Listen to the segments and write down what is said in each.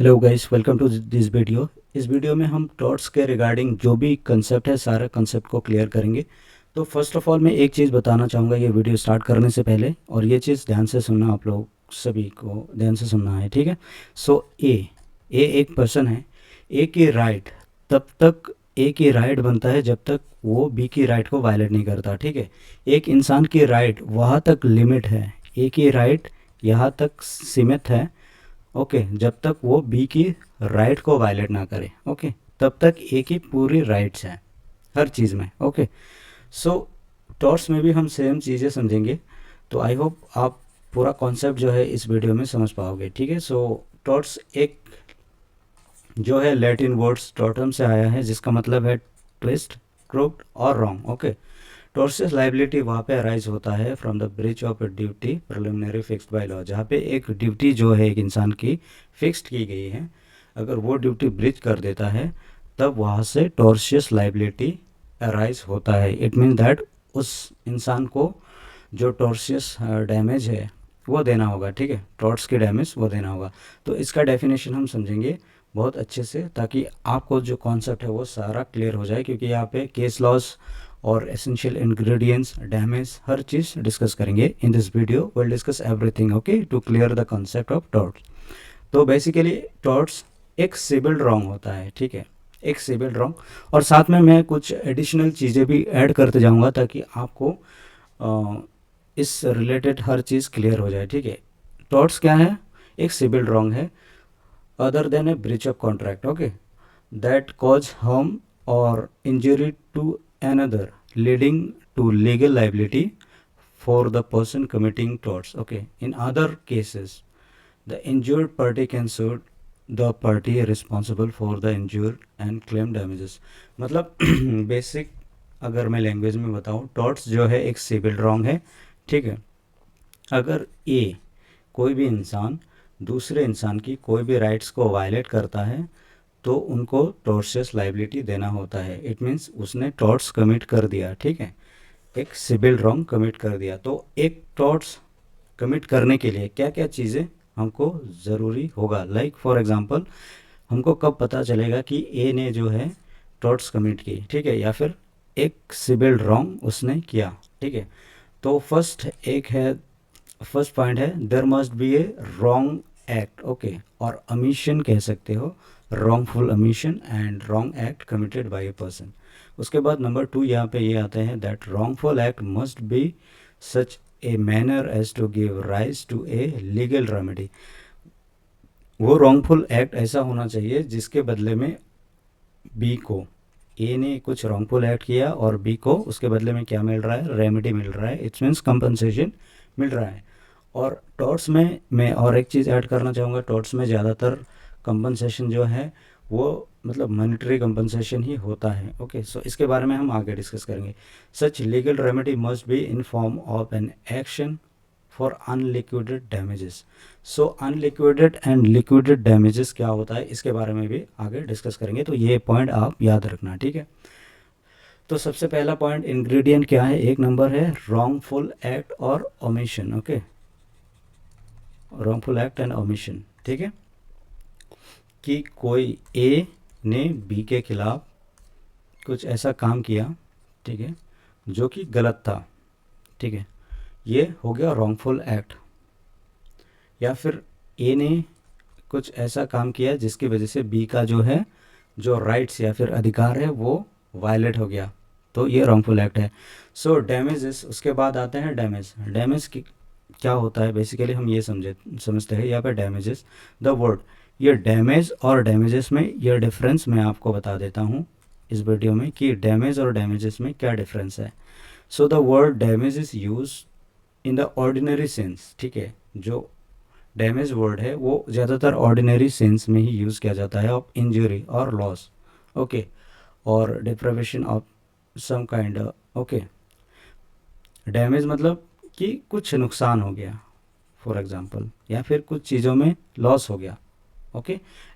Hello guys, welcome to this video. इस वीडियो में हम टॉर्ट्स के रिगार्डिंग जो भी कंसेप्ट है सारा कंसेप्ट को क्लियर करेंगे। तो फर्स्ट ऑफ ऑल मैं एक चीज़ बताना चाहूँगा ये वीडियो स्टार्ट करने से पहले, और ये चीज़ ध्यान से सुनना, आप लोग सभी को ध्यान से सुनना है, ठीक है। सो ए एक पर्सन है। ए की राइट तब तक ए की राइट बनता है जब तक वो बी की राइट को वायलेट नहीं करता, ठीक है। एक इंसान की राइट वहाँ तक लिमिट है, ए की राइट यहाँ तक सीमित है, ओके, जब तक वो बी की राइट को वायलेट ना करे, ओके, तब तक ए की पूरी राइट्स हैं हर चीज़ में, ओके। सो टॉर्ट्स में भी हम सेम चीज़ें समझेंगे। तो आई होप आप पूरा कॉन्सेप्ट जो है इस वीडियो में समझ पाओगे, ठीक है। सो टॉर्ट्स एक जो है लैटिन वर्ड्स टॉर्टम से आया है, जिसका मतलब है ट्विस्ट, क्रूक्ड और रॉन्ग, ओके। टॉर्शियस लाइबिलिटी वहाँ पे अराइज होता है from the breach of a duty preliminary fixed by law, जहाँ पे एक ड्यूटी जो है एक इंसान की फिक्स्ड की गई है, अगर वो ड्यूटी ब्रीच कर देता है तब वहाँ से टॉर्शियस लाइबिलिटी अराइज होता है। इट मीन दैट उस इंसान को जो टॉर्शियस डैमेज है वो देना होगा, ठीक है, टॉर्ट्स की डैमेज वो देना होगा। तो इसका डेफिनेशन हम समझेंगे बहुत अच्छे से, ताकि आपको जो कॉन्सेप्ट है वो सारा क्लियर हो जाए, क्योंकि यहाँ पे केस लॉस और एसेंशियल इंग्रेडिएंट्स, डैमेज, हर चीज़ डिस्कस करेंगे in this video. Will discuss everything, okay, to clear the concept of torts. तो बेसिकली टॉर्ट्स एक सिविल रॉन्ग होता है, ठीक है, एक सिविल रॉन्ग। और साथ में मैं कुछ एडिशनल चीज़ें भी ऐड करते जाऊंगा ताकि आपको इस रिलेटेड हर चीज़ क्लियर हो जाए, ठीक है। टॉर्ट्स क्या है? एक सिविल रॉन्ग है other than a breach of contract, okay, that cause harm और injury to another leading to legal liability for the person committing torts, okay. In other cases the injured party can sue the party responsible for the injured and claim damages। मतलब basic अगर मैं language में बताऊँ, torts जो है एक civil wrong है, ठीक है। अगर ए कोई भी इंसान दूसरे इंसान की कोई भी राइट्स को वायलेट करता है तो उनको टॉर्शियस लाइबिलिटी देना होता है। इट मीन्स उसने टॉर्ट्स कमिट कर दिया, ठीक है, एक सिविल रॉन्ग कमिट कर दिया। तो एक टॉर्ट्स कमिट करने के लिए क्या क्या चीज़ें हमको ज़रूरी होगा, लाइक फॉर एग्जांपल हमको कब पता चलेगा कि ए ने जो है टॉर्ट्स कमिट की, ठीक है, या फिर एक सिविल रॉन्ग उसने किया, ठीक है। तो फर्स्ट पॉइंट है there must be a wrong act, okay, और अमिशन कह सकते हो, wrongful omission and wrong act committed by a person। उसके बाद नंबर 2 यहाँ पे ये आते हैं that wrongful act must be such a manner as to give rise to a legal remedy। वो wrongful act ऐसा होना चाहिए जिसके बदले में बी को, ए ने कुछ wrongful act किया और बी को उसके बदले में क्या मिल रहा है? रेमेडी मिल रहा है, इट्स मीन्स कंपनसेशन मिल रहा है। और टॉर्ट्स में मैं और एक चीज़ ऐड करना चाहूँगा, टॉर्ट्स में ज़्यादातर कंपनसेशन जो है वो मतलब मॉनेटरी कंपनसेशन ही होता है, ओके। सो इसके बारे में हम आगे डिस्कस करेंगे। Such legal remedy must be in form of an action for unliquidated damages. So unliquidated and liquidated damages क्या होता है इसके बारे में भी आगे डिस्कस करेंगे, तो ये पॉइंट आप याद रखना, ठीक है। तो सबसे पहला पॉइंट इंग्रेडिएंट क्या है? एक नंबर है रॉन्गफुल एक्ट और omission, okay, wrongful act and omission, ठीक है, कि कोई ए ने बी के खिलाफ कुछ ऐसा काम किया, ठीक है, जो कि गलत था, ठीक है, ये हो गया रॉन्गफुल एक्ट। या फिर ए ने कुछ ऐसा काम किया जिसकी वजह से बी का जो है जो राइट्स या फिर अधिकार है वो वायलेट हो गया, तो ये रॉन्गफुल एक्ट है। सो डैमेजेस, उसके बाद आते हैं डैमेज। डैमेज की क्या होता है बेसिकली हम ये समझते हैं यहाँ पे डैमेजेस द वर्ड। ये डैमेज और डैमेजेस में ये डिफरेंस मैं आपको बता देता हूँ इस वीडियो में कि डैमेज और डैमेजेस में क्या डिफरेंस है। So the word damage is use in the ordinary sense, ठीक है, जो डैमेज वर्ड है वो ज़्यादातर ऑर्डिनरी सेंस में ही यूज़ किया जाता है ऑफ इंजरी और लॉस, ओके, और deprivation of some kind, okay. Damage मतलब कि कुछ नुकसान हो गया फॉर एग्जांपल, या फिर कुछ चीज़ों में लॉस हो गया, ओके।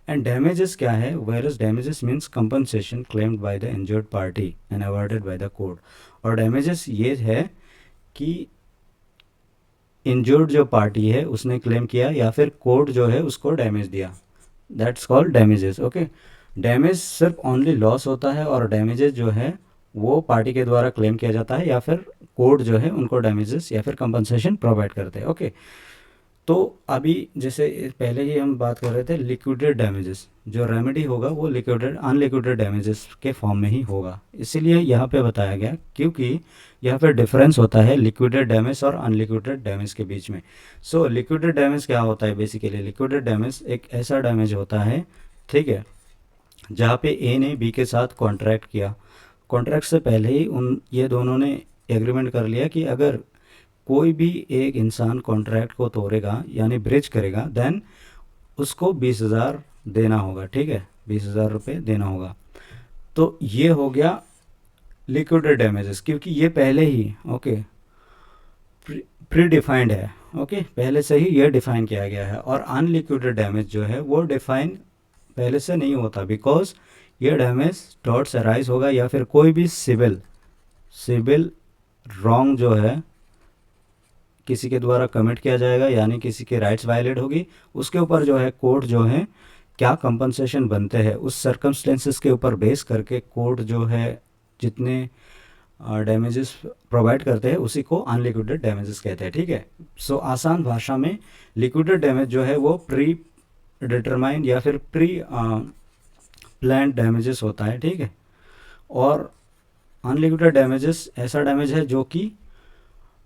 एंड डैमेजेस क्या है? Whereas damages means compensation claimed by the injured party and awarded by the court. और डैमेजेस ये है कि इंजर्ड जो पार्टी है उसने क्लेम किया या फिर कोर्ट जो है उसको डैमेज दिया, that's called damages. Okay, damage सिर्फ ओनली लॉस होता है, और डैमेजेस जो है वो पार्टी के द्वारा क्लेम किया जाता है, या फिर कोर्ट जो है उनको डैमेजेस या फिर कंपनसेशन प्रोवाइड करते हैं। ओके, तो अभी जैसे पहले ही हम बात कर रहे थे लिक्विडेड डैमेजेस, जो रेमेडी होगा वो लिक्विडेड अनलिक्विडेड डैमेजेस के फॉर्म में ही होगा, इसीलिए यहाँ पे बताया गया, क्योंकि यहाँ पे डिफरेंस होता है लिक्विडेड डैमेज और अनलिक्विडेड डैमेज के बीच में। सो लिक्विडेड डैमेज क्या होता है? बेसिकली लिक्विडेड डैमेज एक ऐसा डैमेज होता है, ठीक है, जहाँ पे ए ने बी के साथ कॉन्ट्रैक्ट किया, कॉन्ट्रैक्ट से पहले ही ये दोनों ने एग्रीमेंट कर लिया कि अगर कोई भी एक इंसान कॉन्ट्रैक्ट को तोड़ेगा यानी ब्रेच करेगा, देन उसको 20,000 देना होगा, ठीक है, 20,000 रुपये देना होगा। तो ये हो गया लिक्विडेड डैमेजेस, क्योंकि ये पहले ही ओके प्री डिफाइंड है। ओके, पहले से ही ये डिफाइन किया गया है। और अनलिक्विडेड डैमेज जो है वो डिफाइन पहले से नहीं होता, बिकॉज ये डैमेज टॉर्ट से अराइज होगा, या फिर कोई भी सिविल रॉन्ग जो है किसी के द्वारा कमिट किया जाएगा, यानी किसी के राइट्स वायलेट होगी, उसके ऊपर जो है कोर्ट जो है क्या कंपनसेशन बनते हैं उस सर्कमस्टेंसेस के ऊपर बेस करके कोर्ट जो है जितने डैमेजेस प्रोवाइड करते हैं उसी को अनलिक्विडेड डैमेजेस कहते हैं, ठीक है। सो आसान भाषा में लिक्विडेड डैमेज जो है वो प्री डिटरमाइंड या फिर प्री प्लान डैमेजेस होता है, ठीक है। और अनलिक्विडेड डैमेजेस ऐसा डैमेज है जो कि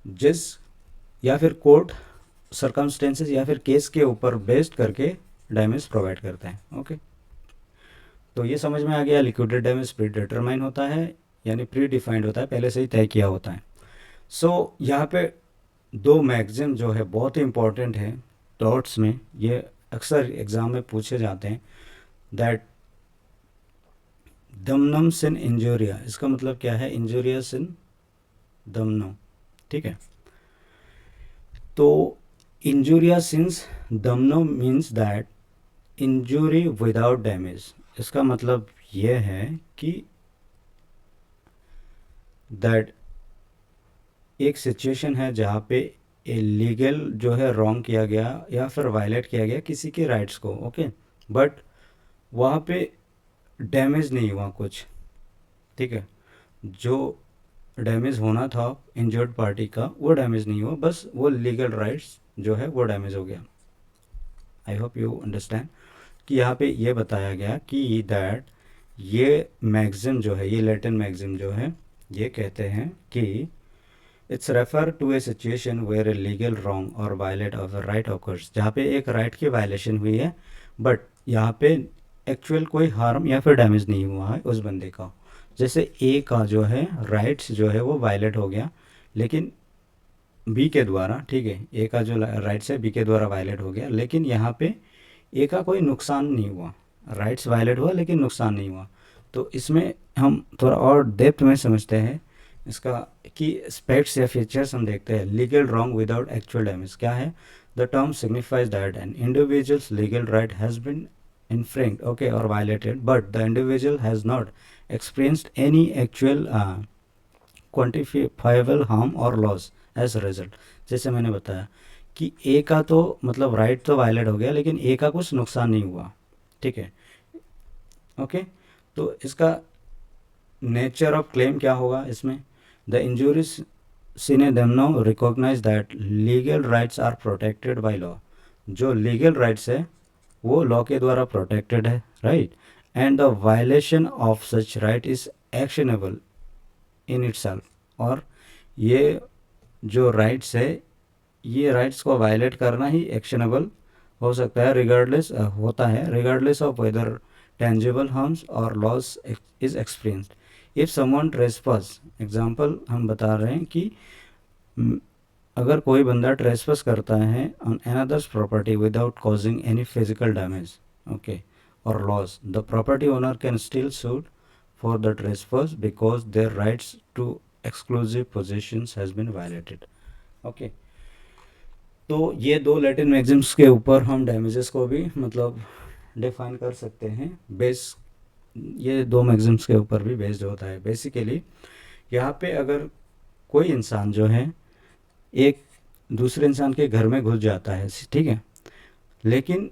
जिस या फिर कोर्ट सर्कमस्टेंसेस या फिर केस के ऊपर बेस्ड करके डैमेज प्रोवाइड करते हैं। ओके, तो ये समझ में आ गया, लिक्विडेड डैमेज प्री डिटरमाइन होता है, यानी प्री डिफाइंड होता है, पहले से ही तय किया होता है। सो यहाँ पे दो मैक्सिम जो है बहुत ही इंपॉर्टेंट है टॉर्ट्स में, ये अक्सर एग्जाम में पूछे जाते हैं, दैट दमनम सिन इंजोरिया, इसका मतलब क्या है? इंजोरिया सिन दमनम, ठीक है। तो injuria sine damno means that injury without damage, इसका मतलब यह है कि दैट एक सिचुएशन है जहाँ पे लीगल जो है रॉन्ग किया गया या फिर वायलेट किया गया किसी के राइट्स को, ओके, बट वहाँ पे डैमेज नहीं हुआ कुछ, ठीक है। जो डैमेज होना था इंजर्ड पार्टी का वो डैमेज नहीं हुआ, बस वो लीगल राइट्स जो है वो डैमेज हो गया। आई होप यू अंडरस्टैंड कि यहाँ पे ये बताया गया कि दैट ये मैक्सिम जो है, ये लैटिन मैक्सिम जो है, ये कहते हैं कि it's refer to a situation where a legal wrong और violate of a right occurs, जहाँ पे एक राइट की वायलेशन हुई है, बट यहाँ पे एक्चुअल कोई हार्म या फिर डैमेज नहीं हुआ है उस बंदे का। जैसे ए का जो है राइट्स जो है वो वायलेट हो गया, लेकिन बी के द्वारा, ठीक है, ए का जो राइट्स है बी के द्वारा वायलेट हो गया, लेकिन यहाँ पे ए का कोई नुकसान नहीं हुआ, राइट्स वायलेट हुआ लेकिन नुकसान नहीं हुआ। तो इसमें हम थोड़ा और डेप्थ में समझते हैं इसका कि एस्पेक्ट्स या फीचर्स हम देखते हैं। Legal wrong without actual damage क्या है? The term signifies that an individual's legal right has been infringed, okay, or violated, but the individual has not experienced any actual quantifiable harm or loss as a result। जैसे मैंने बताया कि ए का तो मतलब right तो वायलेट हो गया, लेकिन ए का कुछ नुकसान नहीं हुआ, ठीक है, ओके। तो इसका नेचर ऑफ क्लेम क्या होगा इसमें? The injuries sine damno recognise that legal rights are protected by law, जो लीगल राइट्स है वो लॉ के द्वारा प्रोटेक्टेड है, right, and the violation of such right is actionable in itself, और ये जो राइट्स है ये राइट्स को वायलेट करना ही एक्शनेबल हो सकता है, रिगार्डलेस होता है, regardless of whether tangible harms और loss is experienced. If someone trespass, example हम बता रहे हैं कि अगर कोई बंदा ट्रेसपास करता है on another's property without causing any physical damage, okay, और loss, the property owner can still suit for the trespass because their rights to exclusive possessions has been violated, okay. तो ये दो लैटिन मैक्सिम्स के ऊपर हम damages को भी मतलब डिफाइन कर सकते हैं, बेस ये दो मैक्सिम्स के ऊपर भी बेस्ड होता है। बेसिकली यहाँ पे अगर कोई इंसान जो है एक दूसरे इंसान के घर में घुस जाता है, ठीक है, लेकिन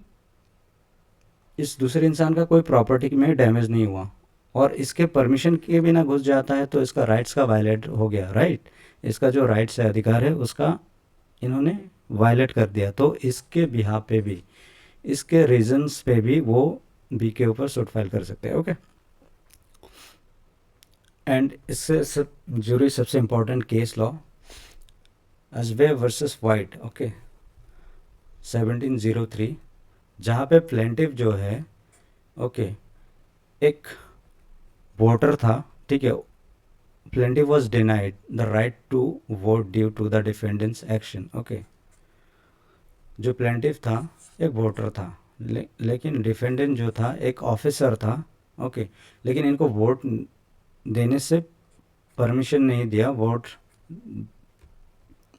इस दूसरे इंसान का कोई प्रॉपर्टी में डैमेज नहीं हुआ और इसके परमिशन के बिना घुस जाता है तो इसका राइट्स का वायलेट हो गया, राइट। इसका जो राइट्स है, अधिकार है, उसका इन्होंने वायलेट कर दिया। तो इसके बिहाफ पे भी, इसके रीजंस पे भी वो बी के ऊपर सूट फाइल कर सकते हैं। ओके, एंड इससे सब जुड़ी सबसे important case law Ashby versus White, okay, 1703, जहाँ पे प्लेंटिव जो है, ओके, एक वोटर था, ठीक है। Plaintiff was denied the right to vote due to the defendant's action, okay. जो प्लेंटिव था एक वोटर था, लेकिन डिफेंडेंट जो था एक ऑफिसर था, ओके। लेकिन इनको वोट देने से परमिशन नहीं दिया, वोट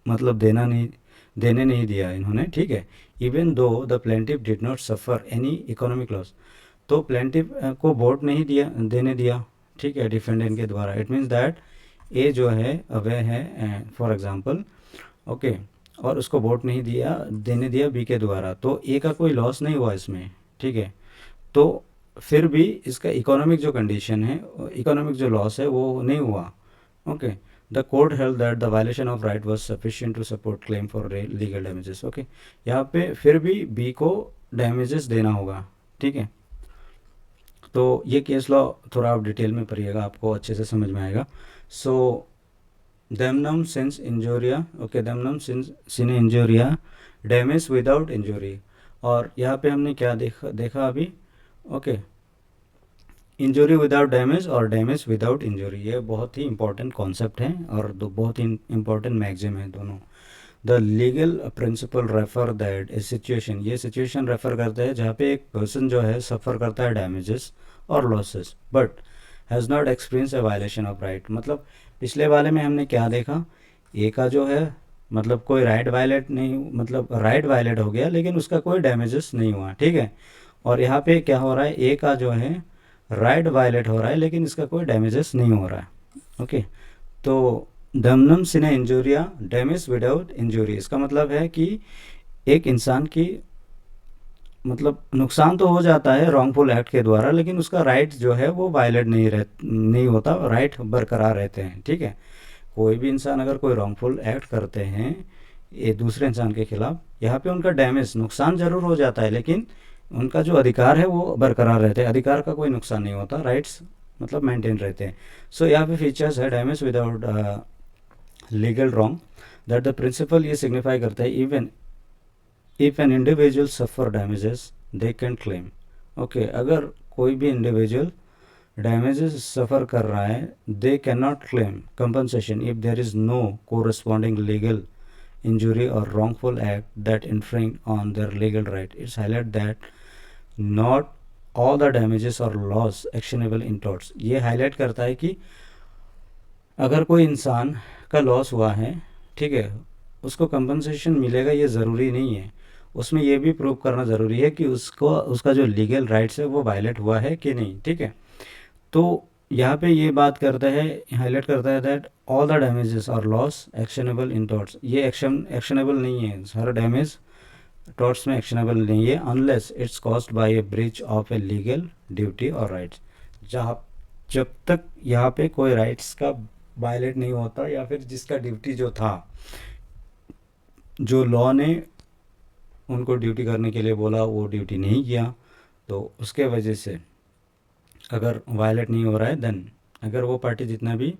मतलब देने नहीं दिया इन्होंने, ठीक है। Even though the plaintiff did not suffer any economic loss, तो प्लेंटिव को वोट नहीं देने दिया, ठीक है, डिफेंडेंट के द्वारा। इट मीन्स दैट ए जो है वह है फॉर एग्जांपल, ओके, और उसको वोट नहीं देने दिया बी के द्वारा, तो ए का कोई लॉस नहीं हुआ इसमें, ठीक है। तो फिर भी इसका इकोनॉमिक जो कंडीशन है, इकोनॉमिक जो लॉस है वो नहीं हुआ, okay. The court held that the violation of right was sufficient to support claim for legal damages, okay. यहाँ पे फिर भी बी को डैमेजेस देना होगा, ठीक है। तो ये केस लॉ थोड़ा आप डिटेल में पढ़िएगा, आपको अच्छे से समझ में आएगा। सो डेमनम सिंस इंजोरिया, ओके, डेमनम सिन इंजोरिया, डैमेज विदाउट इंजोरी। और यहाँ पे हमने क्या देखा अभी, ओके, इंजरी विदाउट डैमेज और डैमेज विदाउट इंजरी, ये बहुत ही इंपॉर्टेंट कॉन्सेप्ट है और दो बहुत ही इंपॉर्टेंट मैगजिम है दोनों। The legal principal refer that A situation, ये सिचुएशन रेफर करता है जहाँ पे एक पर्सन जो है सफ़र करता है डैमेजेस और losses but has not experience A violation of right. मतलब पिछले वाले में हमने क्या देखा, ए का जो है मतलब कोई राइट वायलेट नहीं, मतलब राइट वायलेट हो गया लेकिन उसका कोई डैमेजेस नहीं हुआ, ठीक है। और यहाँ पे क्या हो रहा है, ए का जो है राइट वायलेट हो रहा है लेकिन इसका कोई डैमेजेस नहीं हो रहा है, ओके। तो दमनम सिने इंजूरिया, डैमेज विदाउट इंजूरी, इसका मतलब है कि एक इंसान की मतलब नुकसान तो हो जाता है रॉन्गफुल एक्ट के द्वारा, लेकिन उसका राइट जो है वो वायलेट नहीं होता, राइट बरकरार रहते हैं, ठीक है। कोई भी इंसान अगर कोई रॉन्गफुल एक्ट करते हैं ये दूसरे इंसान के खिलाफ, यहाँ पे उनका डैमेज, नुकसान ज़रूर हो जाता है लेकिन उनका जो अधिकार है वो बरकरार रहते हैं, अधिकार का कोई नुकसान नहीं होता, राइट्स मतलब मेंटेन रहते हैं। सो यहाँ पे फीचर्स है damage without legal wrong, that the principle ये सिग्निफाई करता है even if an individual suffer damages they can claim, okay. अगर कोई भी इंडिविजुअल डैमेजेस सफ़र कर रहा है, they can not claim compensation if there is no corresponding legal injury or wrongful act that infringe on their legal right. It's highlight that not all the damages or loss actionable in torts. ये highlight करता है कि अगर कोई इंसान का loss हुआ है, ठीक है, उसको कंपनसेशन मिलेगा ये ज़रूरी नहीं है, उसमें ये भी प्रूव करना ज़रूरी है कि उसका जो लीगल राइट्स है वो वायलेट हुआ है कि नहीं, ठीक है। तो यहाँ पे ये बात करता है, हाईलाइट करता है दैट ऑल द डैमेजेस और लॉस एक्शनेबल इन टॉर्ट्स, ये एक्शनेबल नहीं है, सारा डैमेज टॉर्ट्स में एक्शनेबल नहीं है unless it's caused by A breach of a legal duty और राइट्स। जब तक यहाँ पे कोई राइट्स का वायलेट नहीं होता या फिर जिसका ड्यूटी जो था, जो लॉ ने उनको ड्यूटी करने के लिए बोला वो ड्यूटी नहीं किया, तो उसके वजह से अगर वायलेट नहीं हो रहा है देन अगर वो पार्टी जितना भी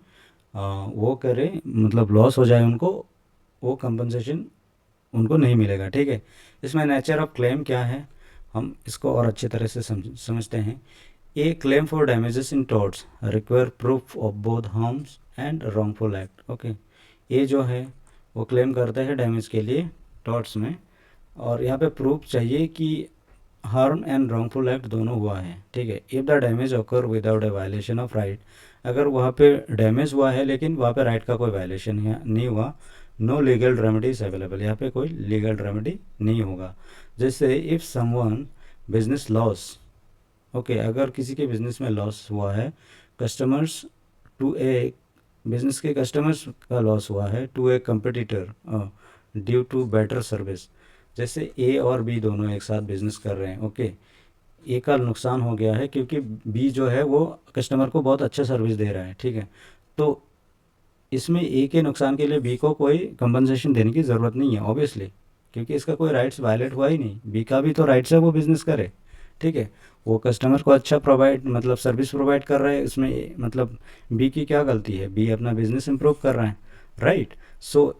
वो करे मतलब लॉस हो जाए उनको, वो कंपनसेशन उनको नहीं मिलेगा, ठीक है। इसमें नेचर ऑफ क्लेम क्या है हम इसको और अच्छी तरह से समझते हैं। A claim for damages in torts require proof of both harms and wrongful act, okay. ए जो है वो क्लेम करता है डैमेज के लिए टॉर्ट्स में, और यहाँ पे प्रूफ चाहिए कि हार्म एंड रॉन्गफुल एक्ट दोनों हुआ है, ठीक है। If the damage occur without A violation of right, अगर वहाँ पे डैमेज हुआ है लेकिन वहाँ पे राइट का कोई वायलेशन नहीं हुआ, no legal remedy is available, यहाँ पे कोई लीगल रेमेडी नहीं होगा। जैसे if someone business loss, okay, अगर किसी के बिजनेस में लॉस हुआ है, कस्टमर्स टू ए बिजनेस के कस्टमर्स का लॉस हुआ है to a competitor due to better service, जैसे ए और बी दोनों एक साथ बिजनेस कर रहे हैं, ओके। ए का नुकसान हो गया है क्योंकि बी जो है वो कस्टमर को बहुत अच्छा सर्विस दे रहा है, ठीक है। तो इसमें ए के नुकसान के लिए बी को कोई कंपनसेशन देने की ज़रूरत नहीं है ऑब्वियसली, क्योंकि इसका कोई राइट्स वायलेट हुआ ही नहीं। बी का भी तो राइट्स है वो बिज़नेस करे, ठीक है। वो कस्टमर को अच्छा प्रोवाइड मतलब सर्विस प्रोवाइड कर रहा है, इसमें मतलब बी की क्या गलती है? बी अपना बिजनेस इम्प्रूव कर रहा है, राइट। सो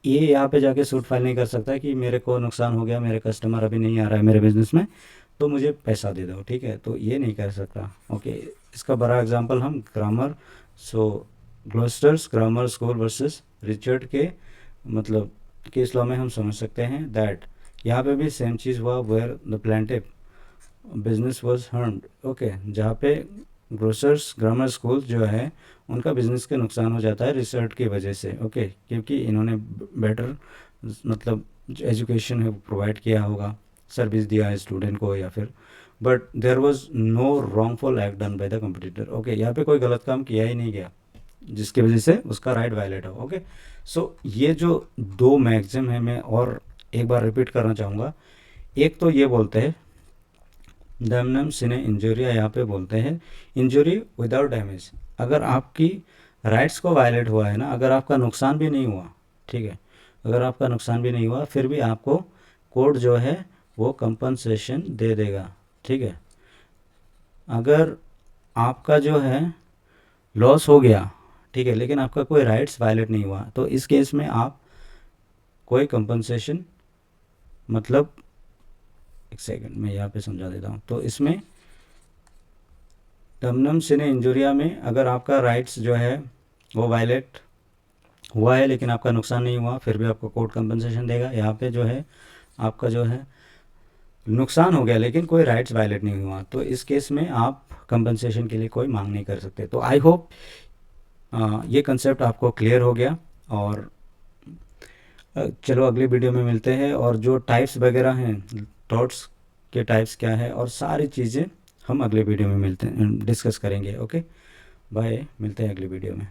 ये यहाँ पे जाके सूट फाइल नहीं कर सकता कि मेरे को नुकसान हो गया, मेरे कस्टमर अभी नहीं आ रहा है मेरे बिजनेस में, तो मुझे पैसा दे दो, ठीक है। तो ये नहीं कर सकता, ओके। इसका बड़ा एग्जांपल हम ग्रामर, सो ग्लोस्टर्स ग्रामर स्कूल वर्सेस रिचर्ड के मतलब केस लॉ में हम समझ सकते हैं दैट यहाँ पे भी सेम चीज़ हुआ, where the plaintiff business was harmed, okay. जहाँ पे ग्रोसर्स ग्रामर स्कूल जो है उनका बिजनेस के नुकसान हो जाता है रिसर्च की वजह से, ओके। क्योंकि इन्होंने बेटर मतलब एजुकेशन है प्रोवाइड किया होगा, सर्विस दिया है स्टूडेंट को या फिर, but there was no wrongful act done by the competitor, okay. यहाँ पे कोई गलत काम किया ही नहीं गया जिसकी वजह से उसका राइट वायलेट हो, ओके। सो ये जो दो मैक्सिम है मैं और एक बार रिपीट करना चाहूँगा। एक तो ये बोलते हैं डैमनम सिने इंजरिया, यहाँ पे बोलते हैं इंजरी विदाउट डैमेज। अगर आपकी राइट्स को वायलेट हुआ है ना, अगर आपका नुकसान भी नहीं हुआ, ठीक है, अगर आपका नुकसान भी नहीं हुआ फिर भी आपको कोर्ट जो है वो कंपनसेशन दे देगा, ठीक है। अगर आपका जो है लॉस हो गया, ठीक है, लेकिन आपका कोई राइट्स वायलेट नहीं हुआ, तो इस केस में आप कोई कंपनसेशन मतलब, एक सेकंड मैं यहाँ पे समझा देता हूँ। तो इसमें डमनम सिने इंजुरिया में अगर आपका राइट्स जो है वो वायलेट हुआ है लेकिन आपका नुकसान नहीं हुआ, फिर भी आपको कोर्ट कंपनसेशन देगा। यहाँ पे जो है आपका जो है नुकसान हो गया लेकिन कोई राइट्स वायलेट नहीं हुआ, तो इस केस में आप कंपनसेशन के लिए कोई मांग नहीं कर सकते। तो आई होप ये कंसेप्ट आपको क्लियर हो गया। और चलो अगली वीडियो में मिलते हैं, और जो टाइप्स वगैरह हैं, थॉट्स के टाइप्स क्या है और सारी चीज़ें हम अगले वीडियो में मिलते हैं, डिस्कस करेंगे, ओके। बाय, मिलते हैं अगली वीडियो में।